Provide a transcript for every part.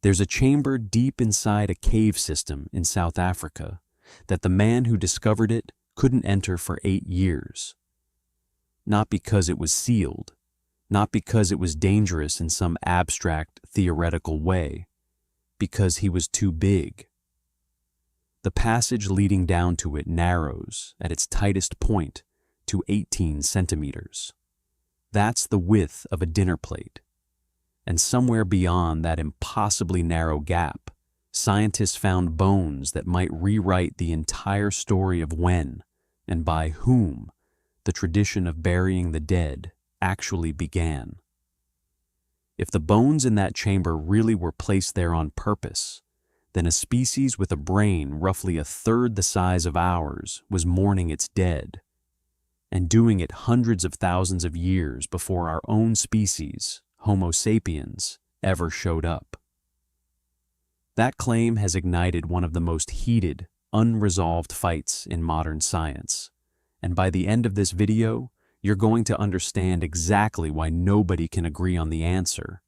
There's a chamber deep inside a cave system in South Africa that the man who discovered it couldn't enter for 8 years. Not because it was sealed, not because it was dangerous in some abstract theoretical way, because he was too big. The passage leading down to it narrows at its tightest point to 18 centimeters. That's the width of a dinner plate. And somewhere beyond that impossibly narrow gap, scientists found bones that might rewrite the entire story of when, and by whom, the tradition of burying the dead actually began. If the bones in that chamber really were placed there on purpose, then a species with a brain roughly a third the size of ours was mourning its dead, and doing it hundreds of thousands of years before our own species, Homo sapiens, ever showed up. That claim has ignited one of the most heated, unresolved fights in modern science, and by the end of this video, you're going to understand exactly why nobody can agree on the answer,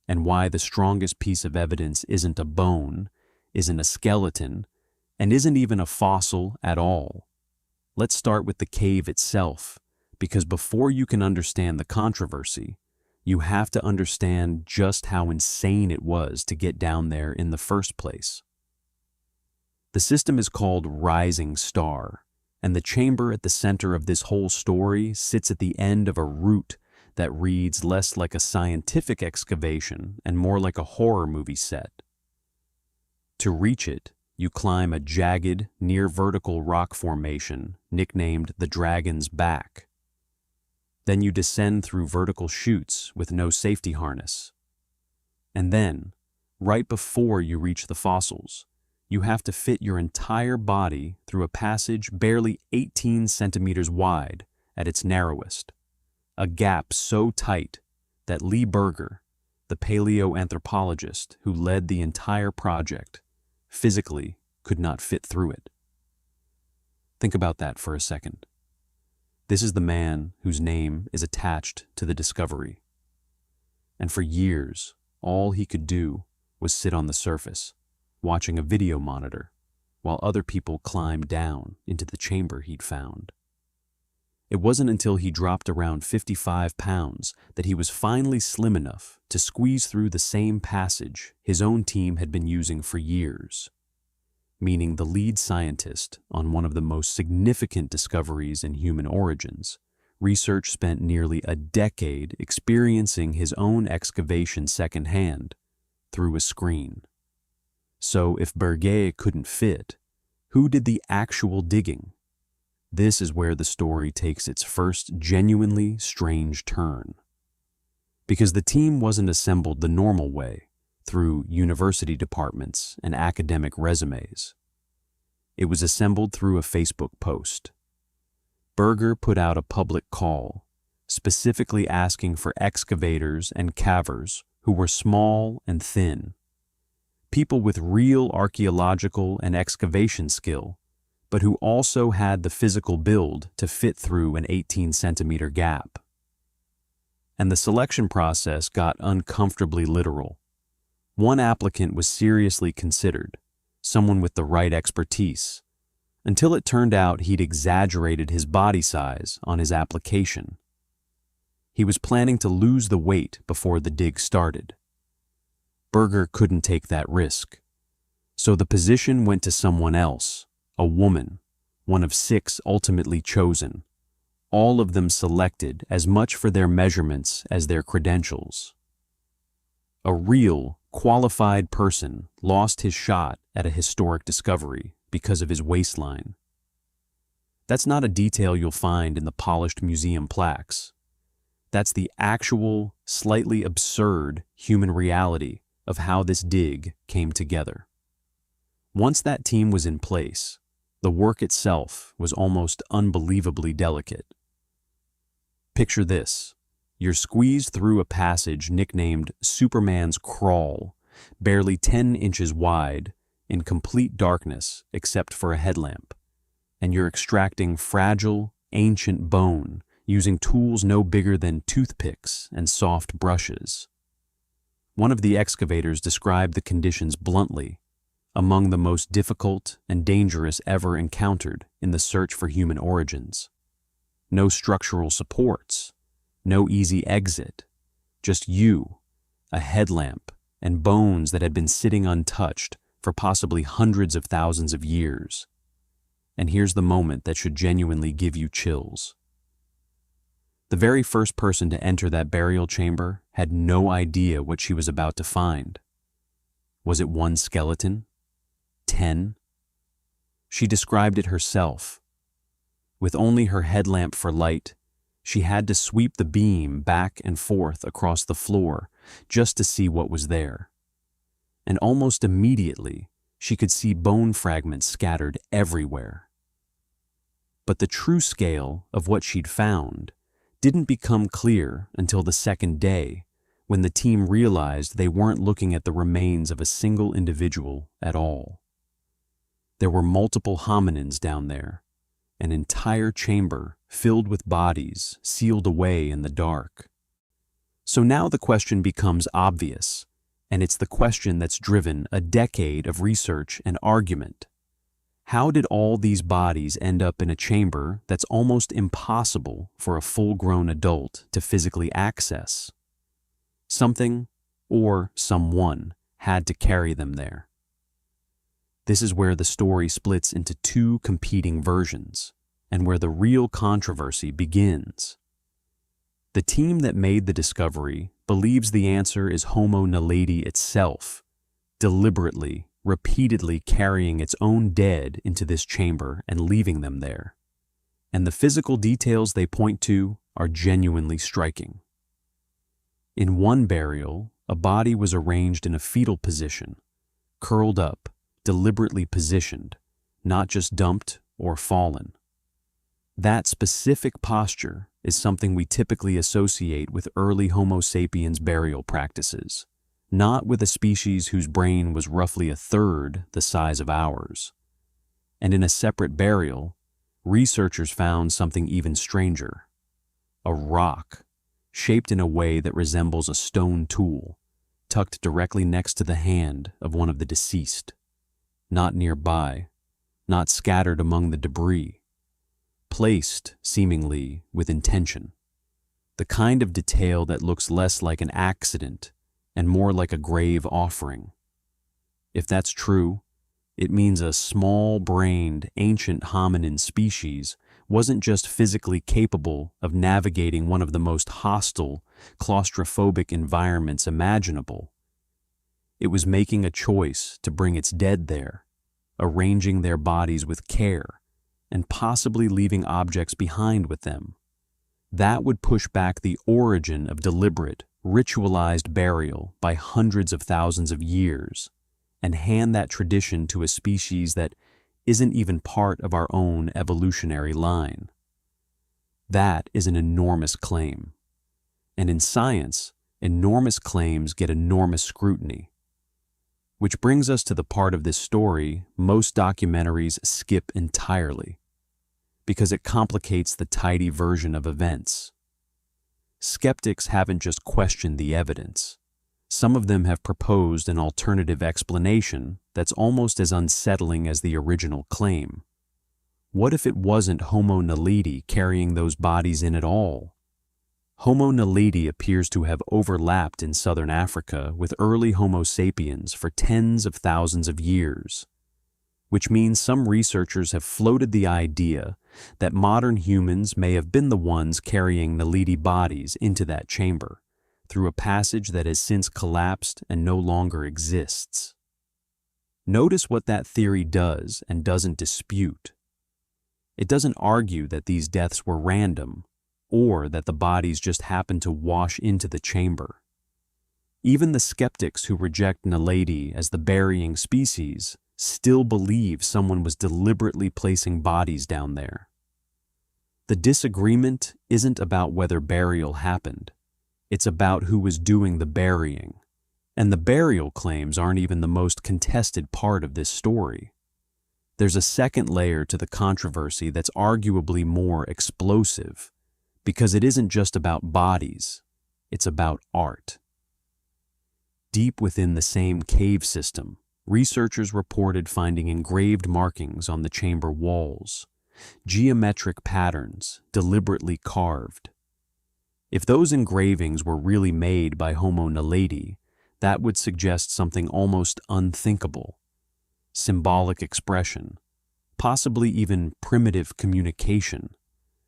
and why the strongest piece of evidence isn't a bone, isn't a skeleton, and isn't even a fossil at all. Let's start with the cave itself, because before you can understand the controversy, you have to understand just how insane it was to get down there in the first place. The system is called Rising Star, and the chamber at the center of this whole story sits at the end of a route that reads less like a scientific excavation and more like a horror movie set. To reach it, you climb a jagged, near-vertical rock formation nicknamed the Dragon's Back. Then you descend through vertical chutes with no safety harness. And then, right before you reach the fossils, you have to fit your entire body through a passage barely 18 centimeters wide at its narrowest, a gap so tight that Lee Berger, the paleoanthropologist who led the entire project, physically could not fit through it. Think about that for a second. This is the man whose name is attached to the discovery. And for years, all he could do was sit on the surface, watching a video monitor, while other people climbed down into the chamber he'd found. It wasn't until he dropped around 55 pounds that he was finally slim enough to squeeze through the same passage his own team had been using for years, meaning the lead scientist on one of the most significant discoveries in human origins. Research spent nearly a decade experiencing his own excavation secondhand through a screen. So if Berger couldn't fit, who did the actual digging? This is where the story takes its first genuinely strange turn. Because the team wasn't assembled the normal way, through university departments and academic resumes. It was assembled through a Facebook post. Berger put out a public call, specifically asking for excavators and cavers who were small and thin, people with real archaeological and excavation skill, but who also had the physical build to fit through an 18-centimeter gap. And the selection process got uncomfortably literal. One applicant was seriously considered, someone with the right expertise, until it turned out he'd exaggerated his body size on his application. He was planning to lose the weight before the dig started. Berger couldn't take that risk, so the position went to someone else, a woman, one of 6 ultimately chosen, all of them selected as much for their measurements as their credentials. A real, qualified person lost his shot at a historic discovery because of his waistline. That's not a detail you'll find in the polished museum plaques. That's the actual, slightly absurd human reality of how this dig came together. Once that team was in place, the work itself was almost unbelievably delicate. Picture this. You're squeezed through a passage nicknamed Superman's Crawl, barely 10 inches wide, in complete darkness except for a headlamp, and you're extracting fragile, ancient bone using tools no bigger than toothpicks and soft brushes. One of the excavators described the conditions bluntly: among the most difficult and dangerous ever encountered in the search for human origins. No structural supports, no easy exit, just you, a headlamp, and bones that had been sitting untouched for possibly hundreds of thousands of years. And here's the moment that should genuinely give you chills. The very first person to enter that burial chamber had no idea what she was about to find. Was it one skeleton? 10? She described it herself. With only her headlamp for light, she had to sweep the beam back and forth across the floor just to see what was there. And almost immediately, she could see bone fragments scattered everywhere. But the true scale of what she'd found didn't become clear until the second day, when the team realized they weren't looking at the remains of a single individual at all. There were multiple hominins down there, an entire chamber filled with bodies sealed away in the dark. So now the question becomes obvious, and it's the question that's driven a decade of research and argument. How did all these bodies end up in a chamber that's almost impossible for a full-grown adult to physically access? Something, or someone, had to carry them there. This is where the story splits into two competing versions, and where the real controversy begins. The team that made the discovery believes the answer is Homo Naledi itself, deliberately, repeatedly carrying its own dead into this chamber and leaving them there. And the physical details they point to are genuinely striking. In one burial, a body was arranged in a fetal position, curled up, deliberately positioned, not just dumped or fallen. That specific posture is something we typically associate with early Homo sapiens burial practices, not with a species whose brain was roughly a third the size of ours. And in a separate burial, researchers found something even stranger: a rock, shaped in a way that resembles a stone tool, tucked directly next to the hand of one of the deceased. Not nearby, not scattered among the debris, placed, seemingly, with intention. The kind of detail that looks less like an accident and more like a grave offering. If that's true, it means a small-brained, ancient hominin species wasn't just physically capable of navigating one of the most hostile, claustrophobic environments imaginable. It was making a choice to bring its dead there, arranging their bodies with care, and possibly leaving objects behind with them. That would push back the origin of deliberate, ritualized burial by hundreds of thousands of years, and hand that tradition to a species that isn't even part of our own evolutionary line. That is an enormous claim. And in science, enormous claims get enormous scrutiny. Which brings us to the part of this story most documentaries skip entirely, because it complicates the tidy version of events. Skeptics haven't just questioned the evidence. Some of them have proposed an alternative explanation that's almost as unsettling as the original claim. What if it wasn't Homo Naledi carrying those bodies in at all? Homo Naledi appears to have overlapped in southern Africa with early Homo sapiens for tens of thousands of years, which means some researchers have floated the idea that modern humans may have been the ones carrying Naledi bodies into that chamber, through a passage that has since collapsed and no longer exists. Notice what that theory does and doesn't dispute. It doesn't argue that these deaths were random, or that the bodies just happened to wash into the chamber. Even the skeptics who reject Naledi as the burying species still believe someone was deliberately placing bodies down there. The disagreement isn't about whether burial happened. It's about who was doing the burying. And the burial claims aren't even the most contested part of this story. There's a second layer to the controversy that's arguably more explosive, because it isn't just about bodies, it's about art. Deep within the same cave system, researchers reported finding engraved markings on the chamber walls, geometric patterns deliberately carved. If those engravings were really made by Homo Naledi, that would suggest something almost unthinkable: symbolic expression, possibly even primitive communication,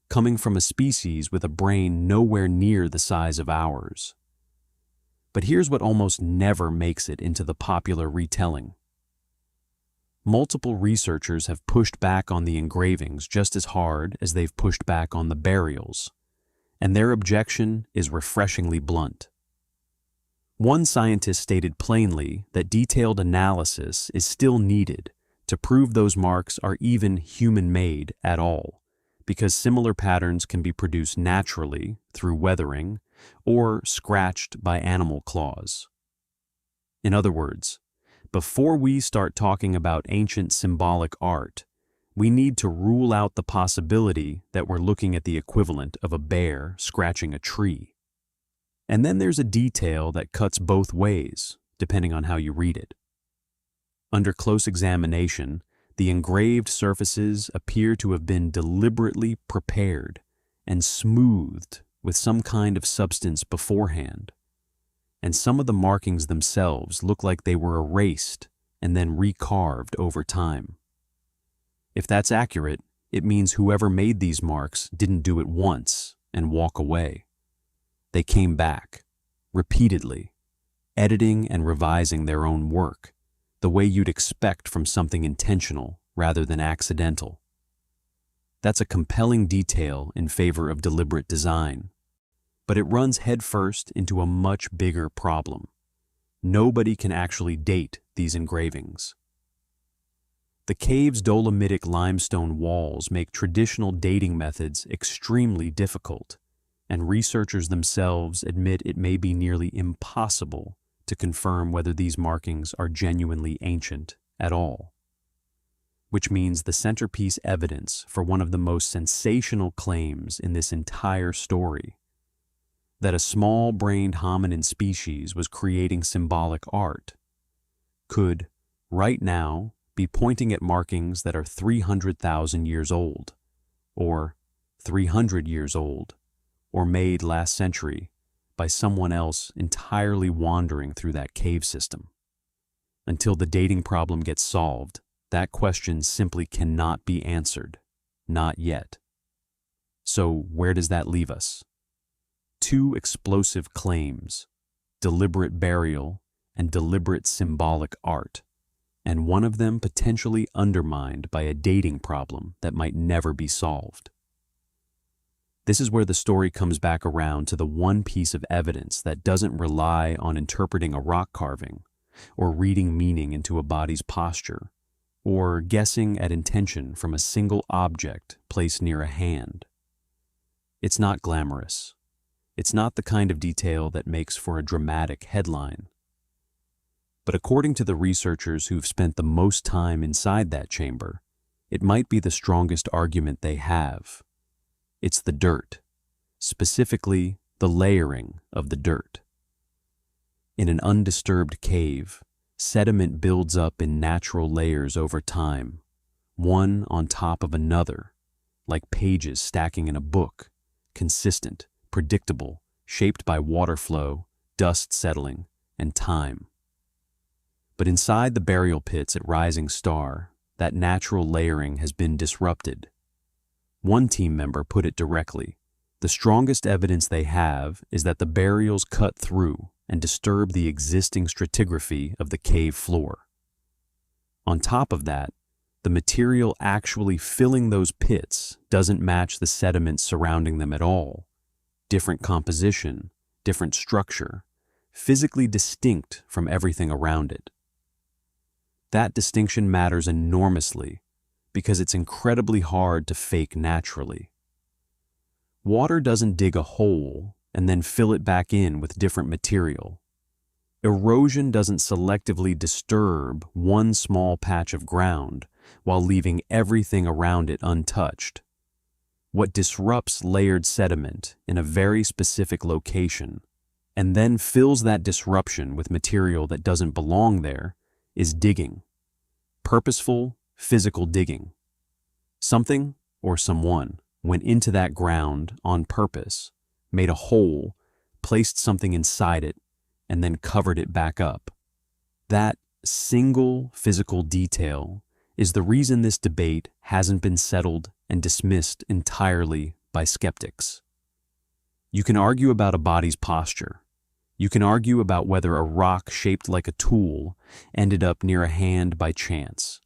coming from a species with a brain nowhere near the size of ours. But here's what almost never makes it into the popular retelling. Multiple researchers have pushed back on the engravings just as hard as they've pushed back on the burials, and their objection is refreshingly blunt. One scientist stated plainly that detailed analysis is still needed to prove those marks are even human-made at all, because similar patterns can be produced naturally through weathering or scratched by animal claws. In other words, before we start talking about ancient symbolic art, we need to rule out the possibility that we're looking at the equivalent of a bear scratching a tree. And then there's a detail that cuts both ways, depending on how you read it. Under close examination, the engraved surfaces appear to have been deliberately prepared and smoothed with some kind of substance beforehand, and some of the markings themselves look like they were erased and then recarved over time. If that's accurate, it means whoever made these marks didn't do it once and walk away. They came back, repeatedly, editing and revising their own work, the way you'd expect from something intentional rather than accidental. That's a compelling detail in favor of deliberate design, but it runs headfirst into a much bigger problem. Nobody can actually date these engravings. The cave's dolomitic limestone walls make traditional dating methods extremely difficult, and researchers themselves admit it may be nearly impossible to confirm whether these markings are genuinely ancient at all. Which means the centerpiece evidence for one of the most sensational claims in this entire story, that a small-brained hominin species was creating symbolic art, could, right now, be pointing at markings that are 300,000 years old, or 300 years old, or made last century by someone else entirely wandering through that cave system. Until the dating problem gets solved, that question simply cannot be answered. Not yet. So where does that leave us? Two explosive claims: deliberate burial and deliberate symbolic art, and one of them potentially undermined by a dating problem that might never be solved. This is where the story comes back around to the one piece of evidence that doesn't rely on interpreting a rock carving, or reading meaning into a body's posture, or guessing at intention from a single object placed near a hand. It's not glamorous. It's not the kind of detail that makes for a dramatic headline. But according to the researchers who've spent the most time inside that chamber, it might be the strongest argument they have. It's the dirt, specifically the layering of the dirt. In an undisturbed cave, sediment builds up in natural layers over time, one on top of another, like pages stacking in a book, consistent, predictable, shaped by water flow, dust settling, and time. But inside the burial pits at Rising Star, that natural layering has been disrupted. One team member put it directly: the strongest evidence they have is that the burials cut through and disturb the existing stratigraphy of the cave floor. On top of that, the material actually filling those pits doesn't match the sediments surrounding them at all. Different composition, different structure, physically distinct from everything around it. That distinction matters enormously because it's incredibly hard to fake naturally. Water doesn't dig a hole and then fill it back in with different material. Erosion doesn't selectively disturb one small patch of ground while leaving everything around it untouched. What disrupts layered sediment in a very specific location and then fills that disruption with material that doesn't belong there, is digging. Purposeful, physical digging. Something or someone went into that ground on purpose, made a hole, placed something inside it, and then covered it back up. That single physical detail is the reason this debate hasn't been settled and dismissed entirely by skeptics. You can argue about a body's posture. You can argue about whether a rock shaped like a tool ended up near a hand by chance.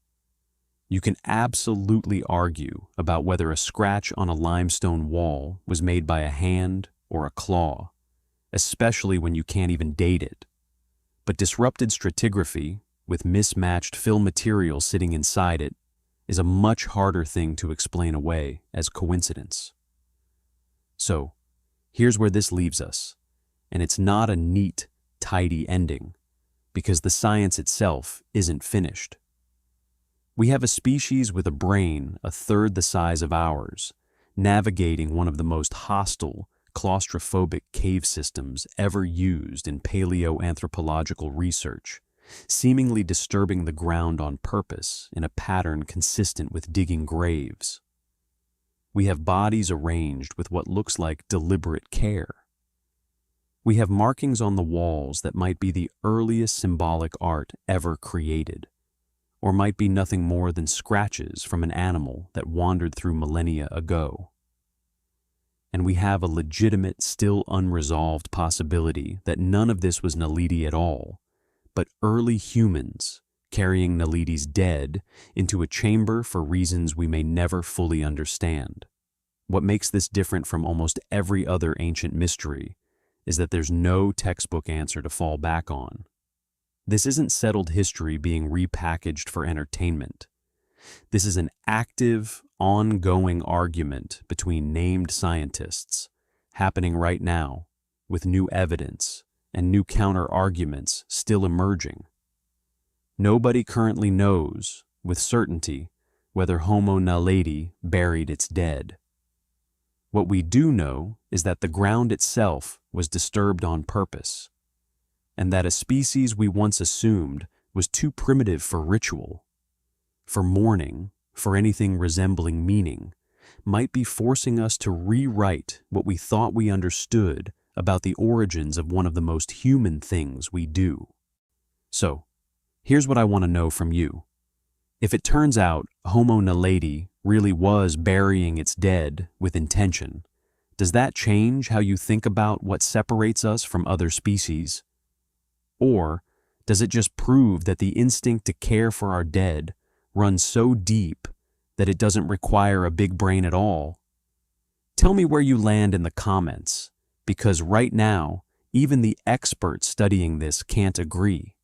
You can absolutely argue about whether a scratch on a limestone wall was made by a hand or a claw, especially when you can't even date it. But disrupted stratigraphy, with mismatched fill material sitting inside it, is a much harder thing to explain away as coincidence. So, here's where this leaves us, and it's not a neat, tidy ending, because the science itself isn't finished. We have a species with a brain a third the size of ours, navigating one of the most hostile, claustrophobic cave systems ever used in paleoanthropological research, seemingly disturbing the ground on purpose in a pattern consistent with digging graves. We have bodies arranged with what looks like deliberate care. We have markings on the walls that might be the earliest symbolic art ever created, or might be nothing more than scratches from an animal that wandered through millennia ago. And we have a legitimate, still unresolved possibility that none of this was Naledi at all, but early humans carrying Naledi's dead into a chamber for reasons we may never fully understand. What makes this different from almost every other ancient mystery is that there's no textbook answer to fall back on. This isn't settled history being repackaged for entertainment. This is an active, ongoing argument between named scientists, happening right now, with new evidence and new counter-arguments still emerging. Nobody currently knows, with certainty, whether Homo Naledi buried its dead. What we do know is that the ground itself was disturbed on purpose, and that a species we once assumed was too primitive for ritual, for mourning, for anything resembling meaning, might be forcing us to rewrite what we thought we understood about the origins of one of the most human things we do. So, here's what I want to know from you. If it turns out Homo Naledi really was burying its dead with intention, does that change how you think about what separates us from other species? Or does it just prove that the instinct to care for our dead runs so deep that it doesn't require a big brain at all? Tell me where you land in the comments, because right now, even the experts studying this can't agree.